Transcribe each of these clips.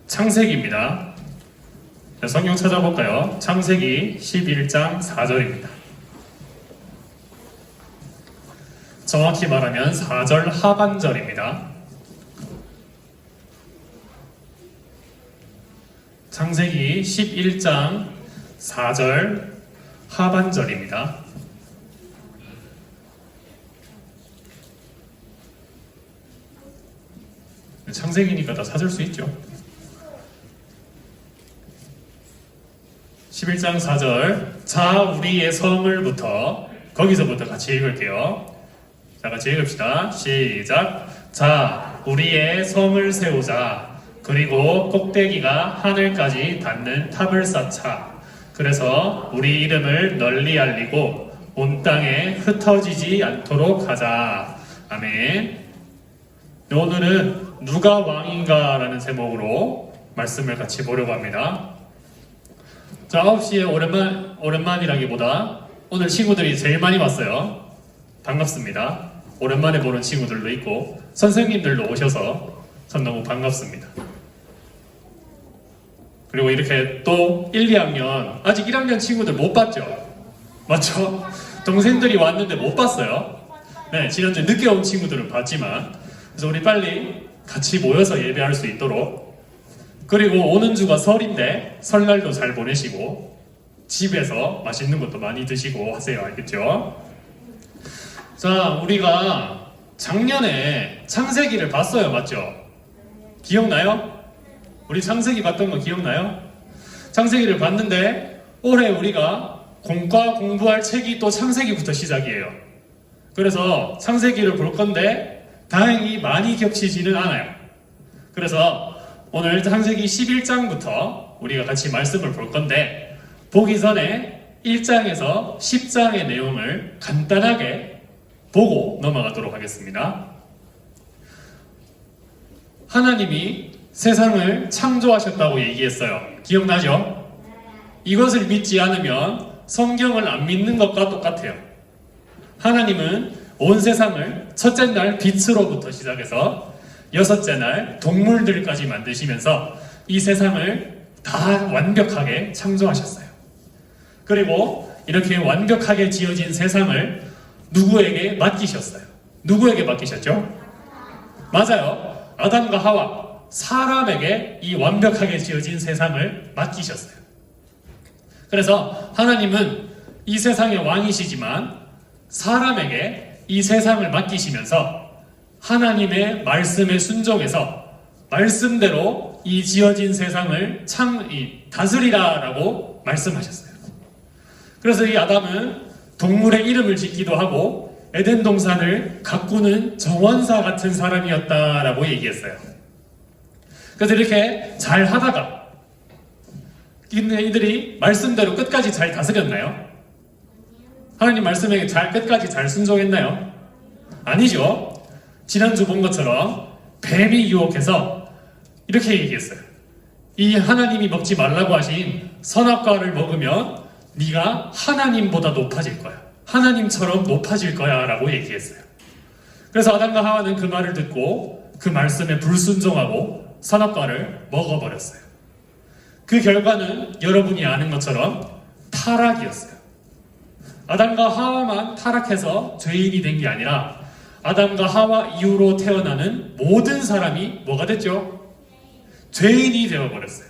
창세기입니다. 성경 찾아볼까요? 창세기 11장 4절입니다. 정확히 말하면 4절 하반절입니다. 창세기 11장 4절 하반절입니다. 창세기니까 다 찾을 수 있죠. 11장 4절 자 우리의 성을부터 거기서부터 같이 읽을게요. 자, 같이 읽읍시다. 시작. 자 우리의 성을 세우자. 그리고 꼭대기가 하늘까지 닿는 탑을 쌓자. 그래서 우리 이름을 널리 알리고 온 땅에 흩어지지 않도록 하자. 아멘. 오늘은 누가 왕인가 라는 제목으로 말씀을 같이 보려고 합니다. 자, 9시에 오랜만이라기보다 오늘 친구들이 제일 많이 왔어요. 반갑습니다. 오랜만에 보는 친구들도 있고 선생님들도 오셔서 전 너무 반갑습니다. 그리고 이렇게 또 1, 2학년 아직 1학년 친구들 못 봤죠? 맞죠? 동생들이 왔는데 못 봤어요. 네, 지난주에 늦게 온 친구들은 봤지만 그래서 우리 빨리 같이 모여서 예배할 수 있도록, 그리고 오는 주가 설인데 설날도 잘 보내시고 집에서 맛있는 것도 많이 드시고 하세요. 알겠죠? 자, 우리가 작년에 창세기를 봤어요. 맞죠? 기억나요? 우리 창세기 봤던 거 기억나요? 창세기를 봤는데 올해 우리가 공부할 책이 또 창세기부터 시작이에요. 그래서 창세기를 볼 건데 다행히 많이 겹치지는 않아요. 그래서 오늘 창세기 11장부터 우리가 같이 말씀을 볼 건데, 보기 전에 1장에서 10장의 내용을 간단하게 보고 넘어가도록 하겠습니다. 하나님이 세상을 창조하셨다고 얘기했어요. 기억나죠? 이것을 믿지 않으면 성경을 안 믿는 것과 똑같아요. 하나님은 온 세상을 첫째 날 빛으로부터 시작해서 여섯째 날 동물들까지 만드시면서 이 세상을 다 완벽하게 창조하셨어요. 그리고 이렇게 완벽하게 지어진 세상을 누구에게 맡기셨어요? 누구에게 맡기셨죠? 맞아요. 아담과 하와, 사람에게 이 완벽하게 지어진 세상을 맡기셨어요. 그래서 하나님은 이 세상의 왕이시지만 사람에게 이 세상을 맡기시면서 하나님의 말씀에 순종해서 말씀대로 이 지어진 세상을 다스리라 라고 말씀하셨어요. 그래서 이 아담은 동물의 이름을 짓기도 하고 에덴 동산을 가꾸는 정원사 같은 사람이었다라고 얘기했어요. 그래서 이렇게 잘 하다가 이들이 말씀대로 끝까지 잘 다스렸나요? 하나님 말씀에 끝까지 잘 순종했나요? 아니죠. 지난주 본 것처럼 뱀이 유혹해서 이렇게 얘기했어요. 이 하나님이 먹지 말라고 하신 선악과를 먹으면 네가 하나님보다 높아질 거야. 하나님처럼 높아질 거야 라고 얘기했어요. 그래서 아담과 하와는 그 말을 듣고 그 말씀에 불순종하고 선악과를 먹어버렸어요. 그 결과는 여러분이 아는 것처럼 타락이었어요. 아담과 하와만 타락해서 죄인이 된 게 아니라 아담과 하와 이후로 태어나는 모든 사람이 뭐가 됐죠? 죄인이 되어버렸어요.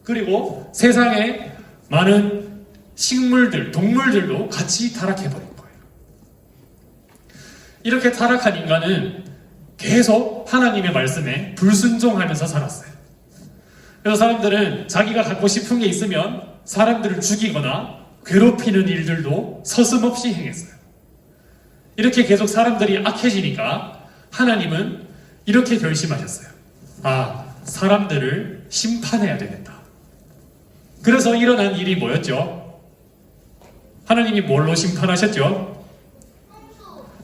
그리고 세상에 많은 식물들, 동물들도 같이 타락해버린 거예요. 이렇게 타락한 인간은 계속 하나님의 말씀에 불순종하면서 살았어요. 그래서 사람들은 자기가 갖고 싶은 게 있으면 사람들을 죽이거나 괴롭히는 일들도 서슴없이 행했어요. 이렇게 계속 사람들이 악해지니까 하나님은 이렇게 결심하셨어요. 사람들을 심판해야 되겠다. 그래서 일어난 일이 뭐였죠? 하나님이 뭘로 심판하셨죠?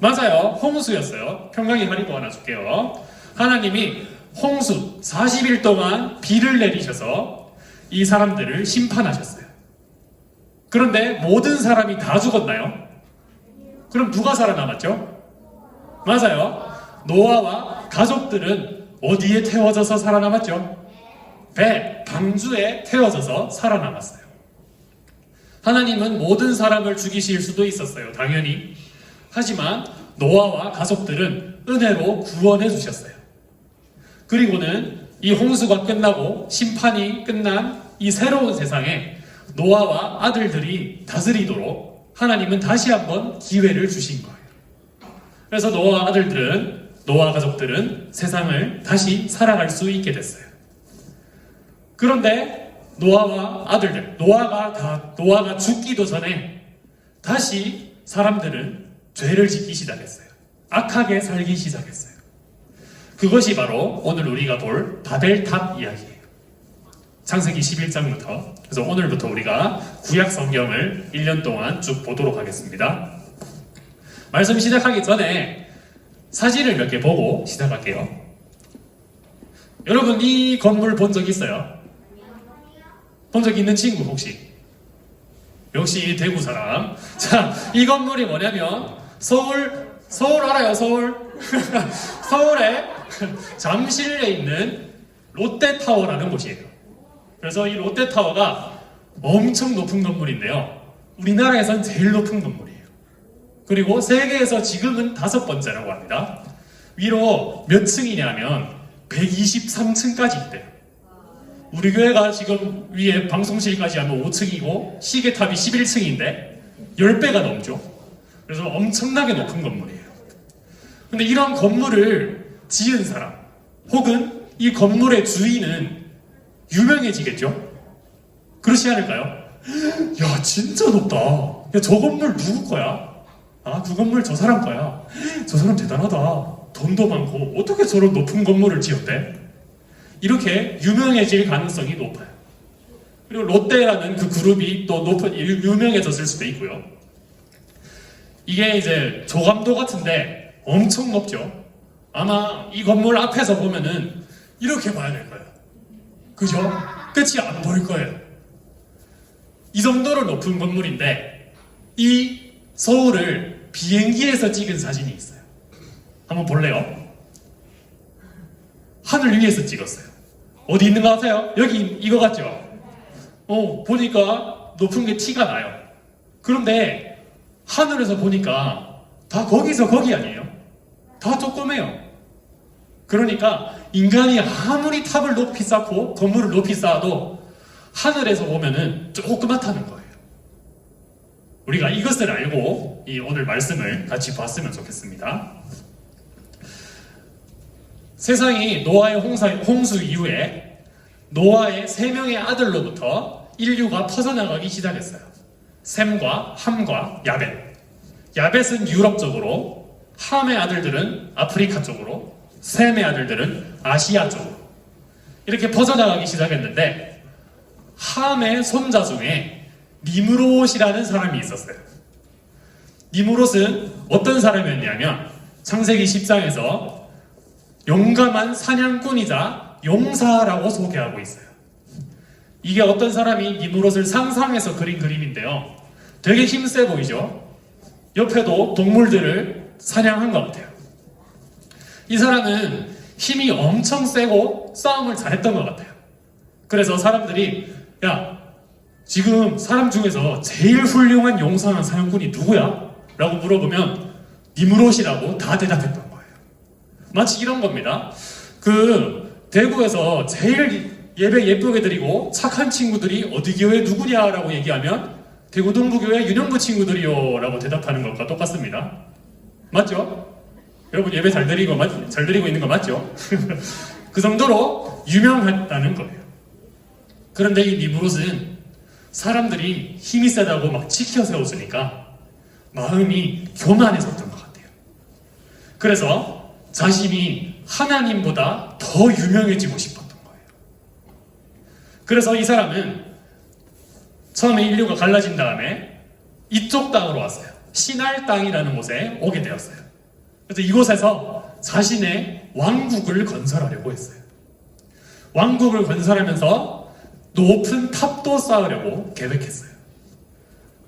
맞아요. 홍수였어요. 평강이 하리보 하나 줄게요. 하나님이 홍수 40일 동안 비를 내리셔서 이 사람들을 심판하셨어요. 그런데 모든 사람이 다 죽었나요? 그럼 누가 살아남았죠? 맞아요. 노아와 가족들은 어디에 태워져서 살아남았죠? 배 방주에 태워져서 살아남았어요. 하나님은 모든 사람을 죽이실 수도 있었어요. 당연히. 하지만 노아와 가족들은 은혜로 구원해 주셨어요. 그리고는 이 홍수가 끝나고 심판이 끝난 이 새로운 세상에 노아와 아들들이 다스리도록 하나님은 다시 한번 기회를 주신 거예요. 그래서 노아 가족들은 세상을 다시 살아갈 수 있게 됐어요. 그런데 노아와 아들들, 노아가 죽기도 전에 다시 사람들은 죄를 짓기 시작했어요. 악하게 살기 시작했어요. 그것이 바로 오늘 우리가 볼 바벨탑 이야기예요. 창세기 11장부터. 그래서 오늘부터 우리가 구약 성경을 1년 동안 쭉 보도록 하겠습니다. 말씀 시작하기 전에 사진을 몇 개 보고 시작할게요. 여러분 이 건물 본 적 있어요? 본 적 있는 친구 혹시? 역시 대구 사람. 자, 이 건물이 뭐냐면 서울 알아요? 서울? 서울에 잠실에 있는 롯데타워라는 곳이에요. 그래서 이 롯데타워가 엄청 높은 건물인데요. 우리나라에선 제일 높은 건물이에요. 그리고 세계에서 지금은 5번째라고 합니다. 위로 몇 층이냐면 123층까지 있대요. 우리 교회가 지금 위에 방송실까지 하면 5층이고 시계탑이 11층인데 10배가 넘죠. 그래서 엄청나게 높은 건물이에요. 근데 이런 건물을 지은 사람 혹은 이 건물의 주인은 유명해지겠죠? 그렇지 않을까요? 야 진짜 높다. 야 저 건물 누구 거야? 아 그 건물 저 사람 거야. 저 사람 대단하다. 돈도 많고 어떻게 저런 높은 건물을 지었대? 이렇게 유명해질 가능성이 높아요. 그리고 롯데라는 그 그룹이 또 유명해졌을 수도 있고요. 이게 이제 조감도 같은데 엄청 높죠. 아마 이 건물 앞에서 보면은 이렇게 봐야 될 거예요. 그죠? 끝이 안 보일 거예요. 이 정도로 높은 건물인데 이 서울을 비행기에서 찍은 사진이 있어요. 한번 볼래요? 하늘 위에서 찍었어요. 어디 있는 것 같아요? 여기 이거 같죠? 보니까 높은 게 티가 나요. 그런데 하늘에서 보니까 다 거기서 거기 아니에요? 다 조그매요. 그러니까 인간이 아무리 탑을 높이 쌓고 건물을 높이 쌓아도 하늘에서 보면은 조그맣다는 거예요. 우리가 이것을 알고 이 오늘 말씀을 같이 봤으면 좋겠습니다. 세상이 노아의 홍수 이후에 노아의 3명의 아들로부터 인류가 퍼져나가기 시작했어요. 셈과 함과 야벳. 야벳은 유럽 쪽으로, 함의 아들들은 아프리카 쪽으로, 셈의 아들들은 아시아 쪽으로 이렇게 퍼져나가기 시작했는데 함의 손자 중에 니므롯이라는 사람이 있었어요. 니므롯은 어떤 사람이었냐면 창세기 10장에서 용감한 사냥꾼이자 용사라고 소개하고 있어요. 이게 어떤 사람이 니므롯을 상상해서 그린 그림인데요. 되게 힘세 보이죠? 옆에도 동물들을 사냥한 것 같아요. 이 사람은 힘이 엄청 세고 싸움을 잘했던 것 같아요. 그래서 사람들이 야 지금 사람 중에서 제일 훌륭한 용사한 사냥꾼이 누구야? 라고 물어보면 니므롯이라고 다 대답했던 거예요. 마치 이런 겁니다. 대구에서 제일 예배 예쁘게 드리고 착한 친구들이 어디 교회 누구냐라고 얘기하면 대구 동부교회 윤영부 친구들이요 라고 대답하는 것과 똑같습니다. 맞죠? 여러분 예배 잘 드리고 있는 거 맞죠? 그 정도로 유명했다는 거예요. 그런데 이 니므롯은 사람들이 힘이 세다고 막 지켜 세워주니까 마음이 교만해졌던 것 같아요. 그래서 자신이 하나님보다 더 유명해지고 싶었던 거예요. 그래서 이 사람은 처음에 인류가 갈라진 다음에 이쪽 땅으로 왔어요. 시날 땅이라는 곳에 오게 되었어요. 그래서 이곳에서 자신의 왕국을 건설하려고 했어요. 왕국을 건설하면서 높은 탑도 쌓으려고 계획했어요.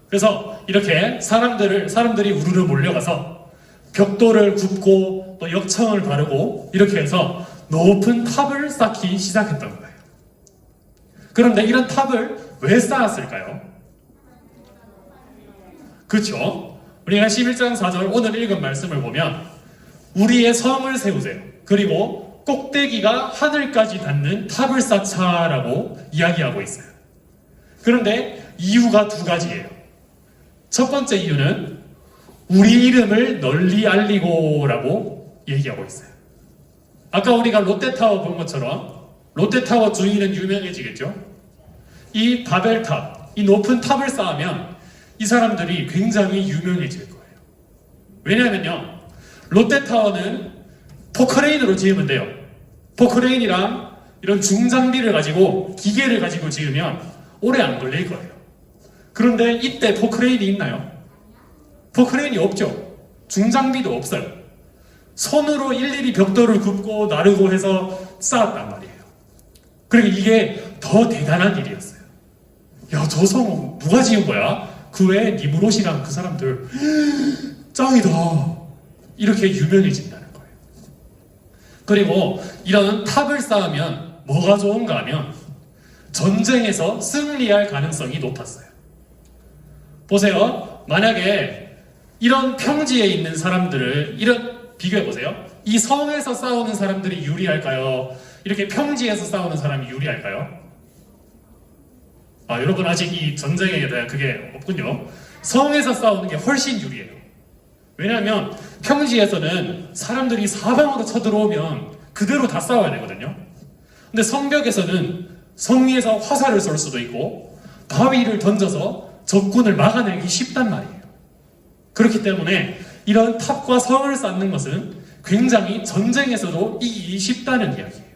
그래서 이렇게 사람들이 우르르 몰려가서 벽돌을 굽고 또 역청을 바르고 이렇게 해서 높은 탑을 쌓기 시작했던 거예요. 그런데 이런 탑을 왜 쌓았을까요? 그렇죠? 우리가 11장 4절 오늘 읽은 말씀을 보면 우리의 성을 세우세요. 그리고 꼭대기가 하늘까지 닿는 탑을 쌓자라고 이야기하고 있어요. 그런데 이유가 두 가지예요. 첫 번째 이유는 우리 이름을 널리 알리고라고 얘기하고 있어요. 아까 우리가 롯데타워 본 것처럼 롯데타워 주인은 유명해지겠죠? 이 바벨탑, 이 높은 탑을 쌓으면 이 사람들이 굉장히 유명해질 거예요. 왜냐하면요, 롯데타워는 포크레인으로 지으면 돼요. 포크레인이랑 이런 중장비를 가지고 기계를 가지고 지으면 오래 안 걸릴 거예요. 그런데 이때 포크레인이 있나요? 포크레인이 없죠. 중장비도 없어요. 손으로 일일이 벽돌을 굽고 나르고 해서 쌓았단 말이에요. 그리고 이게 더 대단한 일이었어요. 야, 저 성 누가 지은 거야? 그 외에 니무롯이랑 그 사람들 짱이다. 이렇게 유명해진다는 거예요. 그리고 이런 탑을 쌓으면 뭐가 좋은가 하면 전쟁에서 승리할 가능성이 높았어요. 보세요. 만약에 이런 평지에 있는 사람들을 비교해보세요. 이 성에서 싸우는 사람들이 유리할까요? 이렇게 평지에서 싸우는 사람이 유리할까요? 여러분 아직 이 전쟁에 대한 그게 없군요. 성에서 싸우는 게 훨씬 유리해요. 왜냐하면 평지에서는 사람들이 사방으로 쳐들어오면 그대로 다 싸워야 되거든요. 근데 성벽에서는 성 위에서 화살을 쏠 수도 있고 바위를 던져서 적군을 막아내기 쉽단 말이에요. 그렇기 때문에 이런 탑과 성을 쌓는 것은 굉장히 전쟁에서도 이기기 쉽다는 이야기예요.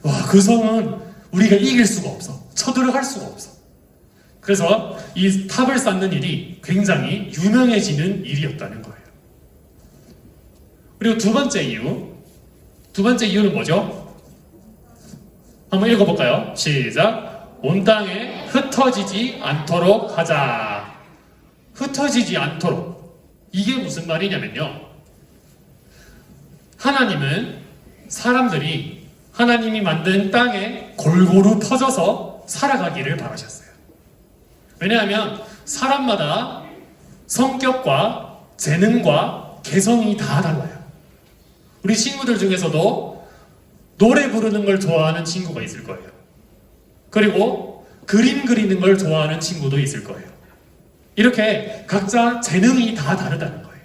와, 그 성은 우리가 이길 수가 없어. 쳐들어갈 수가 없어. 그래서 이 탑을 쌓는 일이 굉장히 유명해지는 일이었다는 거예요. 그리고 두 번째 이유는 뭐죠? 한번 읽어볼까요? 시작. 온 땅에 흩어지지 않도록 하자. 흩어지지 않도록. 이게 무슨 말이냐면요, 하나님은 사람들이 하나님이 만든 땅에 골고루 퍼져서 살아가기를 바라셨어요. 왜냐하면 사람마다 성격과 재능과 개성이 다 달라요. 우리 친구들 중에서도 노래 부르는 걸 좋아하는 친구가 있을 거예요. 그리고 그림 그리는 걸 좋아하는 친구도 있을 거예요. 이렇게 각자 재능이 다 다르다는 거예요.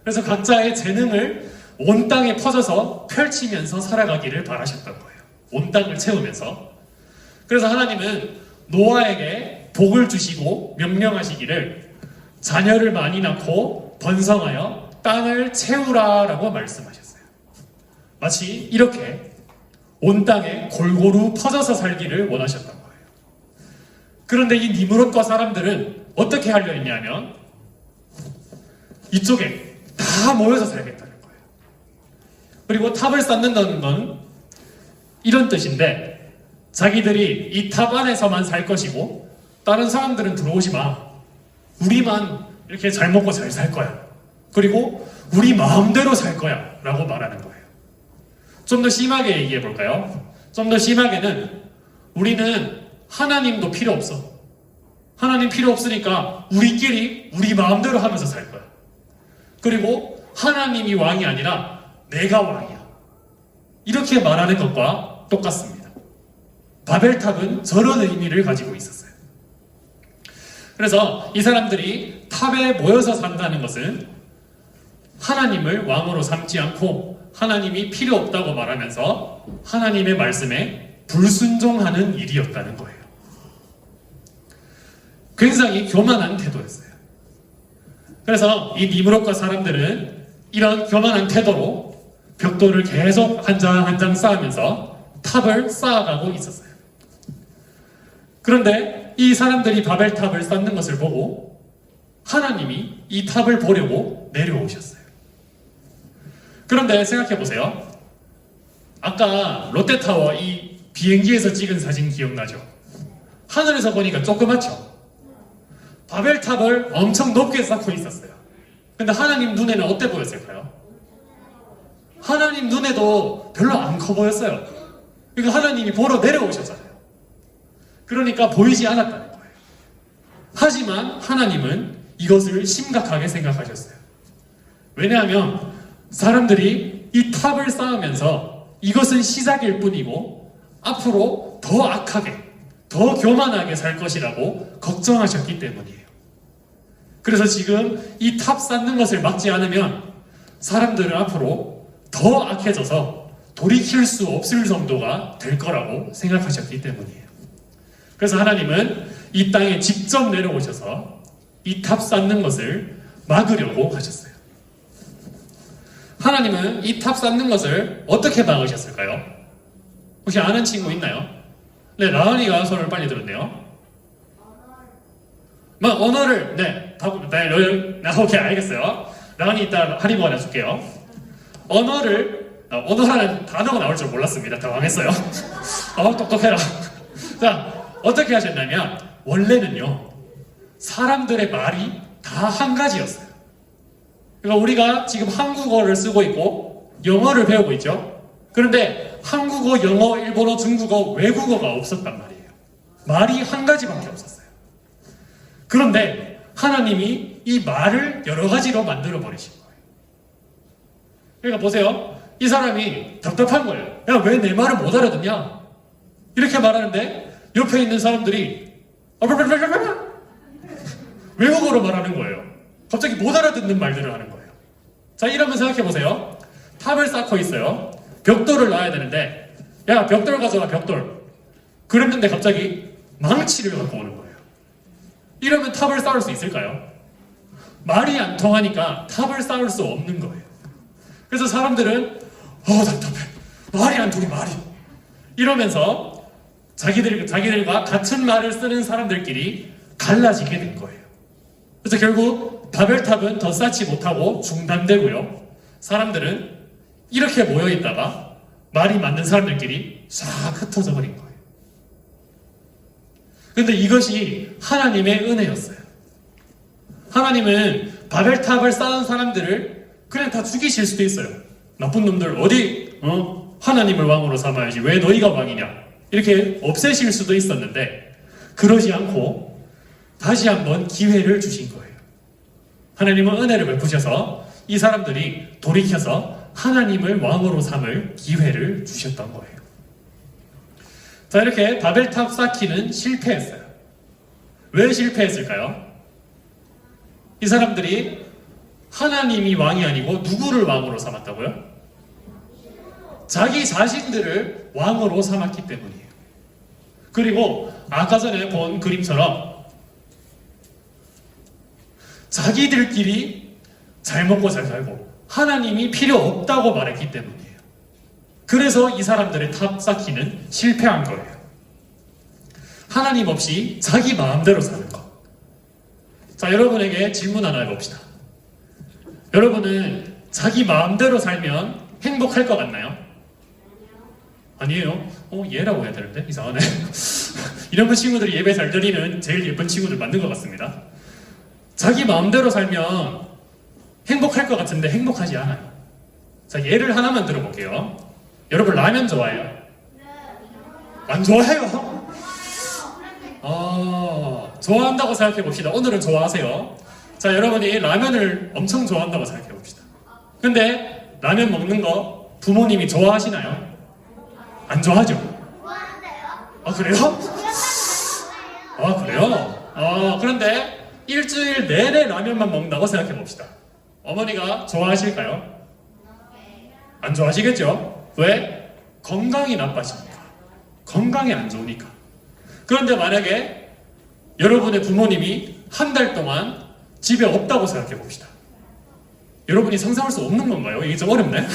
그래서 각자의 재능을 온 땅에 퍼져서 펼치면서 살아가기를 바라셨던 거예요. 온 땅을 채우면서. 그래서 하나님은 노아에게 복을 주시고 명령하시기를 자녀를 많이 낳고 번성하여 땅을 채우라라고 말씀하셨어요. 마치 이렇게 온 땅에 골고루 퍼져서 살기를 원하셨던 거예요. 그런데 이 니므롯과 사람들은 어떻게 하려 했냐면 이쪽에 다 모여서 살겠다는 거예요. 그리고 탑을 쌓는다는 건 이런 뜻인데, 자기들이 이 탑 안에서만 살 것이고 다른 사람들은 들어오지 마. 우리만 이렇게 잘 먹고 잘 살 거야. 그리고 우리 마음대로 살 거야 라고 말하는 거예요. 좀 더 심하게 얘기해 볼까요? 좀 더 심하게는 우리는 하나님도 필요 없어. 하나님 필요 없으니까 우리끼리 우리 마음대로 하면서 살 거야. 그리고 하나님이 왕이 아니라 내가 왕이야. 이렇게 말하는 것과 똑같습니다. 바벨탑은 저런 의미를 가지고 있었어요. 그래서 이 사람들이 탑에 모여서 산다는 것은 하나님을 왕으로 삼지 않고 하나님이 필요 없다고 말하면서 하나님의 말씀에 불순종하는 일이었다는 거예요. 굉장히 교만한 태도였어요. 그래서 이 니므롯과 사람들은 이런 교만한 태도로 벽돌을 계속 한 장 한 장 쌓으면서 탑을 쌓아가고 있었어요. 그런데 이 사람들이 바벨탑을 쌓는 것을 보고 하나님이 이 탑을 보려고 내려오셨어요. 그런데 생각해 보세요. 아까 롯데타워 이 비행기에서 찍은 사진 기억나죠? 하늘에서 보니까 조그맣죠? 바벨탑을 엄청 높게 쌓고 있었어요. 근데 하나님 눈에는 어때 보였을까요? 하나님 눈에도 별로 안 커 보였어요. 그러니까 하나님이 보러 내려오셨잖아요. 그러니까 보이지 않았다는 거예요. 하지만 하나님은 이것을 심각하게 생각하셨어요. 왜냐하면 사람들이 이 탑을 쌓으면서 이것은 시작일 뿐이고 앞으로 더 악하게, 더 교만하게 살 것이라고 걱정하셨기 때문이에요. 그래서 지금 이 탑 쌓는 것을 막지 않으면 사람들은 앞으로 더 악해져서 돌이킬 수 없을 정도가 될 거라고 생각하셨기 때문이에요. 그래서 하나님은 이 땅에 직접 내려오셔서 이 탑 쌓는 것을 막으려고 하셨어요. 하나님은 이 탑 쌓는 것을 어떻게 막으셨을까요? 혹시 아는 친구 있나요? 네, 라은이가 손을 빨리 들었네요. 언어를, 네, 오케이, 알겠어요. 라은이 이따 할인보 하나 줄게요. 언어라는 단어가 나올 줄 몰랐습니다. 당황했어요. 똑똑해라. 자, 어떻게 하셨냐면, 원래는요, 사람들의 말이 다 한 가지였어요. 그러니까 우리가 지금 한국어를 쓰고 있고, 영어를 배우고 있죠? 그런데 한국어, 영어, 일본어, 중국어, 외국어가 없었단 말이에요. 말이 한 가지밖에 없었어요. 그런데 하나님이 이 말을 여러 가지로 만들어 버리신 거예요. 그러니까 보세요. 이 사람이 답답한 거예요. 야, 왜 내 말을 못 알아듣냐? 이렇게 말하는데 옆에 있는 사람들이 외국어로 말하는 거예요. 갑자기 못 알아듣는 말들을 하는 거예요. 자, 이러면 생각해 보세요. 탑을 쌓고 있어요. 벽돌을 놔야 되는데, 야, 벽돌 가져와, 벽돌. 그랬는데 갑자기 망치를 갖고 오는 거예요. 이러면 탑을 쌓을 수 있을까요? 말이 안 통하니까 탑을 쌓을 수 없는 거예요. 그래서 사람들은 답답해. 말이 안 통해, 말이. 이러면서 자기들과 같은 말을 쓰는 사람들끼리 갈라지게 된 거예요. 그래서 결국 바벨탑은 더 쌓지 못하고 중단되고요. 사람들은 이렇게 모여있다가 말이 맞는 사람들끼리 싹 흩어져 버린 거예요. 근데 이것이 하나님의 은혜였어요. 하나님은 바벨탑을 쌓은 사람들을 그냥 다 죽이실 수도 있어요. 나쁜 놈들 어디 하나님을 왕으로 삼아야지 왜 너희가 왕이냐 이렇게 없애실 수도 있었는데 그러지 않고 다시 한번 기회를 주신 거예요. 하나님은 은혜를 베푸셔서 이 사람들이 돌이켜서 하나님을 왕으로 삼을 기회를 주셨던 거예요. 자, 이렇게 바벨탑 쌓기는 실패했어요. 왜 실패했을까요? 이 사람들이 하나님이 왕이 아니고 누구를 왕으로 삼았다고요? 자기 자신들을 왕으로 삼았기 때문이에요. 그리고 아까 전에 본 그림처럼 자기들끼리 잘 먹고 잘 살고 하나님이 필요 없다고 말했기 때문이에요. 그래서 이 사람들의 탑 쌓기는 실패한 거예요. 하나님 없이 자기 마음대로 사는 것. 자, 여러분에게 질문 하나 해봅시다. 여러분은 자기 마음대로 살면 행복할 것 같나요? 아니에요. 얘라고 해야 되는데 이상하네. 이런 친구들이 예배 잘 드리는 제일 예쁜 친구들 맞는 것 같습니다. 자기 마음대로 살면 행복할 것 같은데 행복하지 않아요. 자, 예를 하나만 들어볼게요. 여러분 라면 좋아해요? 안 좋아해요? 좋아한다고 생각해 봅시다. 오늘은 좋아하세요. 자, 여러분이 라면을 엄청 좋아한다고 생각해 봅시다. 근데 라면 먹는 거 부모님이 좋아하시나요? 안 좋아하죠? 그래요? 그래요? 그런데 일주일 내내 라면만 먹는다고 생각해 봅시다. 어머니가 좋아하실까요? 안 좋아하시겠죠? 왜? 건강이 나빠지니까. 건강이 안 좋으니까. 그런데 만약에 여러분의 부모님이 한 달 동안 집에 없다고 생각해 봅시다. 여러분이 상상할 수 없는 건가요? 이게 좀 어렵네.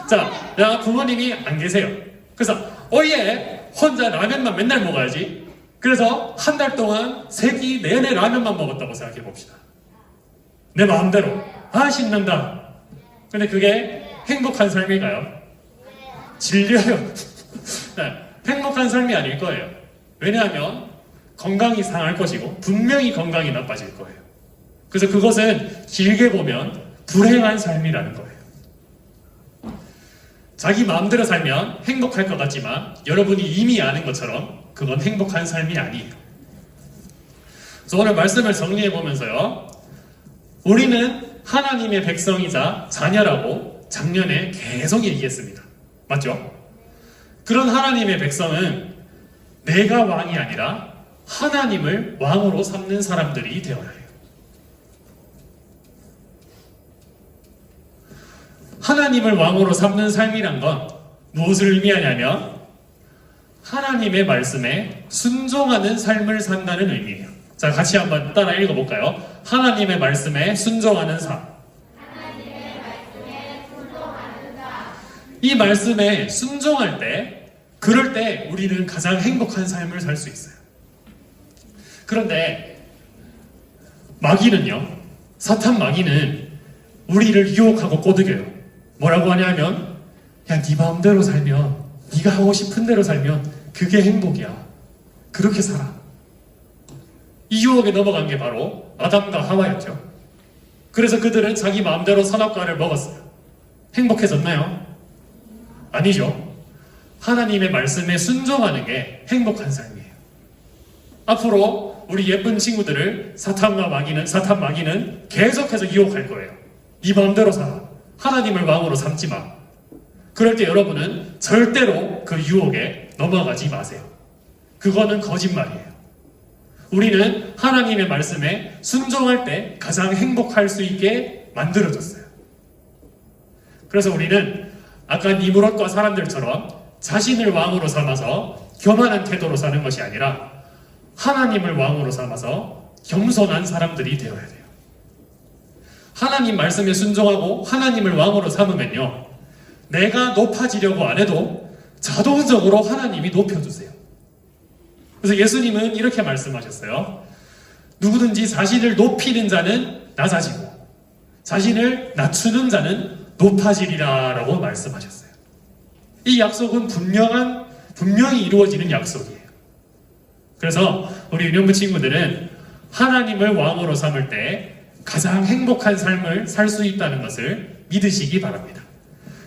자, 부모님이 안 계세요. 그래서 얘 혼자 라면만 맨날 먹어야지. 그래서 한 달 동안 세끼 내내 라면만 먹었다고 생각해 봅시다. 내 마음대로. 신난다. 근데 그게 행복한 삶일까요? 질려요. 네, 행복한 삶이 아닐 거예요. 왜냐하면 건강이 상할 것이고 분명히 건강이 나빠질 거예요. 그래서 그것은 길게 보면 불행한 삶이라는 거예요. 자기 마음대로 살면 행복할 것 같지만 여러분이 이미 아는 것처럼 그건 행복한 삶이 아니에요. 그래서 오늘 말씀을 정리해 보면서요. 우리는 하나님의 백성이자 자녀라고 작년에 계속 얘기했습니다. 맞죠? 그런 하나님의 백성은 내가 왕이 아니라 하나님을 왕으로 삼는 사람들이 되어야 해요. 하나님을 왕으로 삼는 삶이란 건 무엇을 의미하냐면 하나님의 말씀에 순종하는 삶을 산다는 의미예요. 자, 같이 한번 따라 읽어볼까요? 하나님의 말씀에 순종하는 삶. 이 말씀에 순종할 때, 그럴 때 우리는 가장 행복한 삶을 살 수 있어요. 그런데 마귀는요, 사탄 마귀는 우리를 유혹하고 꼬드겨요. 뭐라고 하냐면, 야, 네 마음대로 살면, 네가 하고 싶은 대로 살면 그게 행복이야. 그렇게 살아. 이 유혹에 넘어간 게 바로 아담과 하와였죠. 그래서 그들은 자기 마음대로 선악과를 먹었어요. 행복해졌나요? 아니죠. 하나님의 말씀에 순종하는 게 행복한 삶이에요. 앞으로 우리 예쁜 친구들을 사탄 마귀는 계속해서 유혹할 거예요. 네 마음대로 살아. 하나님을 왕으로 삼지 마. 그럴 때 여러분은 절대로 그 유혹에 넘어가지 마세요. 그거는 거짓말이에요. 우리는 하나님의 말씀에 순종할 때 가장 행복할 수 있게 만들어졌어요. 그래서 우리는 아까 니므롯과 사람들처럼 자신을 왕으로 삼아서 교만한 태도로 사는 것이 아니라 하나님을 왕으로 삼아서 겸손한 사람들이 되어야 돼요. 하나님 말씀에 순종하고 하나님을 왕으로 삼으면요, 내가 높아지려고 안 해도 자동적으로 하나님이 높여주세요. 그래서 예수님은 이렇게 말씀하셨어요. 누구든지 자신을 높이는 자는 낮아지고 자신을 낮추는 자는 높아지리라 라고 말씀하셨어요. 이 약속은 분명히 이루어지는 약속이에요. 그래서 우리 유년부 친구들은 하나님을 왕으로 삼을 때 가장 행복한 삶을 살 수 있다는 것을 믿으시기 바랍니다.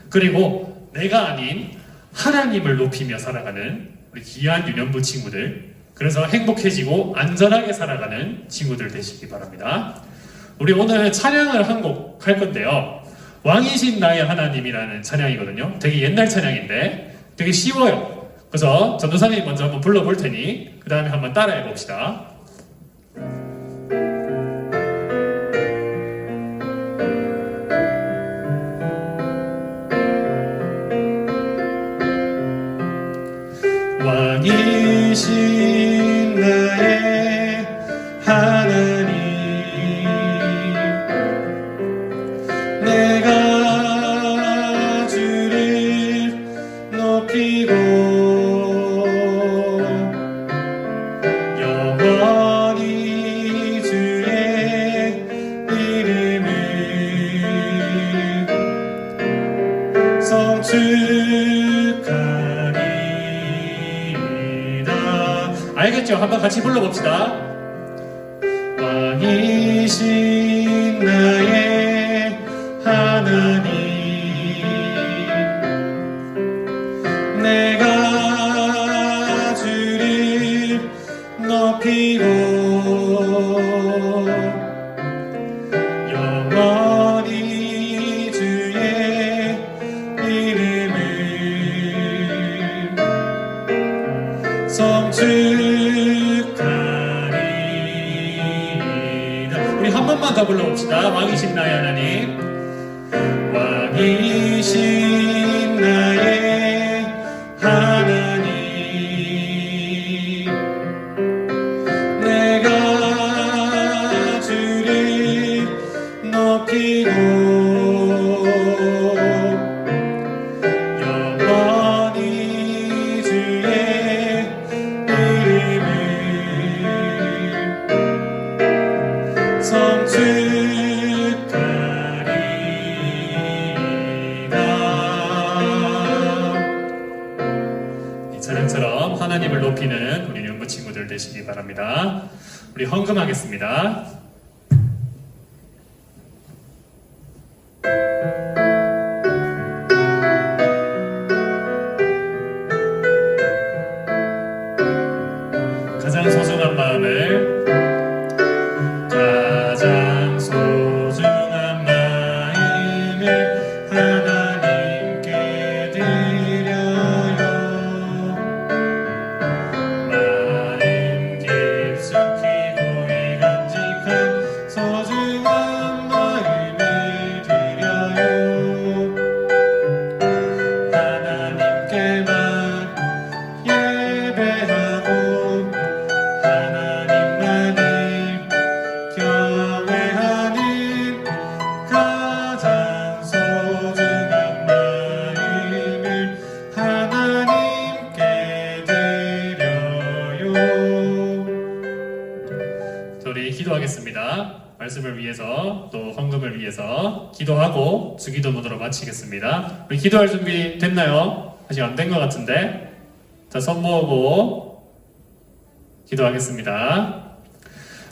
그리고 내가 아닌 하나님을 높이며 살아가는 우리 귀한 유년부 친구들, 그래서 행복해지고 안전하게 살아가는 친구들 되시기 바랍니다. 우리 오늘 찬양을 한 곡 할 건데요. 왕이신 나의 하나님이라는 찬양이거든요. 되게 옛날 찬양인데 되게 쉬워요. 그래서 전도사님이 먼저 한번 불러볼 테니 그 다음에 한번 따라해 봅시다. 왕이신 나의 하나님, 내가 주를 높이고 영원히 주의 이름을 성축하리. 알겠죠? 한번 같이 불러봅시다. 왕이신 나의 하나님, 내가 주를 높이고 영원히 주의 이름을 성축하리이다. 우리 한 번만 더 불러봅시다. 왕이신 나의 하나님, 왕이신 나의 하나님, 내가 주를 높이고 영원히 주의 이름을 성축하리이다. 이 찬양처럼 하나님을 높이는 우리 연구 친구들 되시기 바랍니다. 우리 헌금하겠습니다. 예배하고 하나님만을 경외하는 가장 소중한 마음을 하나님께 드려요. 우리 기도하겠습니다. 말씀을 위해서 또 헌금을 위해서 기도하고 주기도문으로 마치겠습니다. 우리 기도할 준비 됐나요? 아직 안 된 것 같은데. 자, 손 모으고 기도하겠습니다.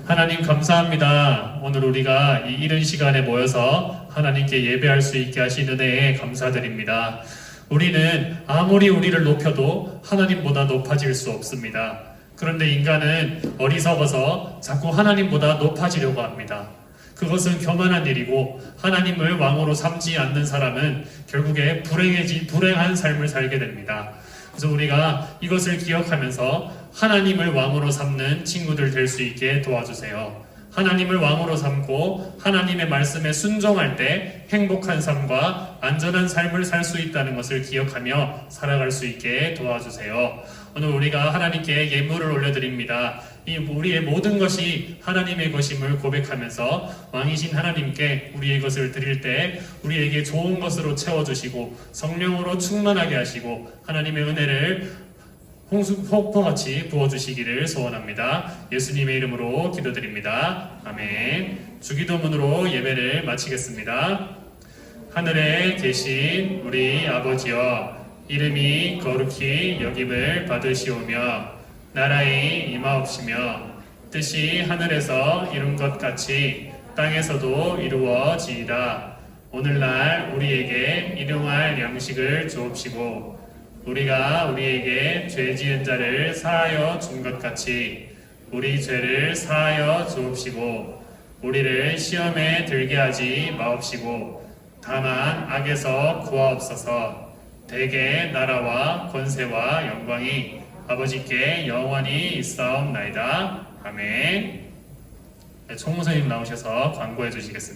하나님 감사합니다. 오늘 우리가 이 이른 시간에 모여서 하나님께 예배할 수 있게 하신 은혜에 감사드립니다. 우리는 아무리 우리를 높여도 하나님보다 높아질 수 없습니다. 그런데 인간은 어리석어서 자꾸 하나님보다 높아지려고 합니다. 그것은 교만한 일이고 하나님을 왕으로 삼지 않는 사람은 결국에 불행한 삶을 살게 됩니다. 그래서 우리가 이것을 기억하면서 하나님을 왕으로 삼는 친구들 될 수 있게 도와주세요. 하나님을 왕으로 삼고 하나님의 말씀에 순종할 때 행복한 삶과 안전한 삶을 살 수 있다는 것을 기억하며 살아갈 수 있게 도와주세요. 오늘 우리가 하나님께 예물을 올려드립니다. 이 우리의 모든 것이 하나님의 것임을 고백하면서 왕이신 하나님께 우리의 것을 드릴 때 우리에게 좋은 것으로 채워주시고 성령으로 충만하게 하시고 하나님의 은혜를 폭포같이 부어주시기를 소원합니다. 예수님의 이름으로 기도드립니다. 아멘. 주기도문으로 예배를 마치겠습니다. 하늘에 계신 우리 아버지여, 이름이 거룩히 여김을 받으시오며 나라의 임하옵시며 뜻이 하늘에서 이룬 것 같이 땅에서도 이루어지이다. 오늘날 우리에게 일용할 양식을 주옵시고 우리가 우리에게 죄 지은 자를 사하여 준 것 같이 우리 죄를 사하여 주옵시고 우리를 시험에 들게 하지 마옵시고 다만 악에서 구하옵소서. 대개 나라와 권세와 영광이 아버지께 영원히 있사옵나이다. 아멘. 네, 총무선생님 나오셔서 광고해 주시겠습니다.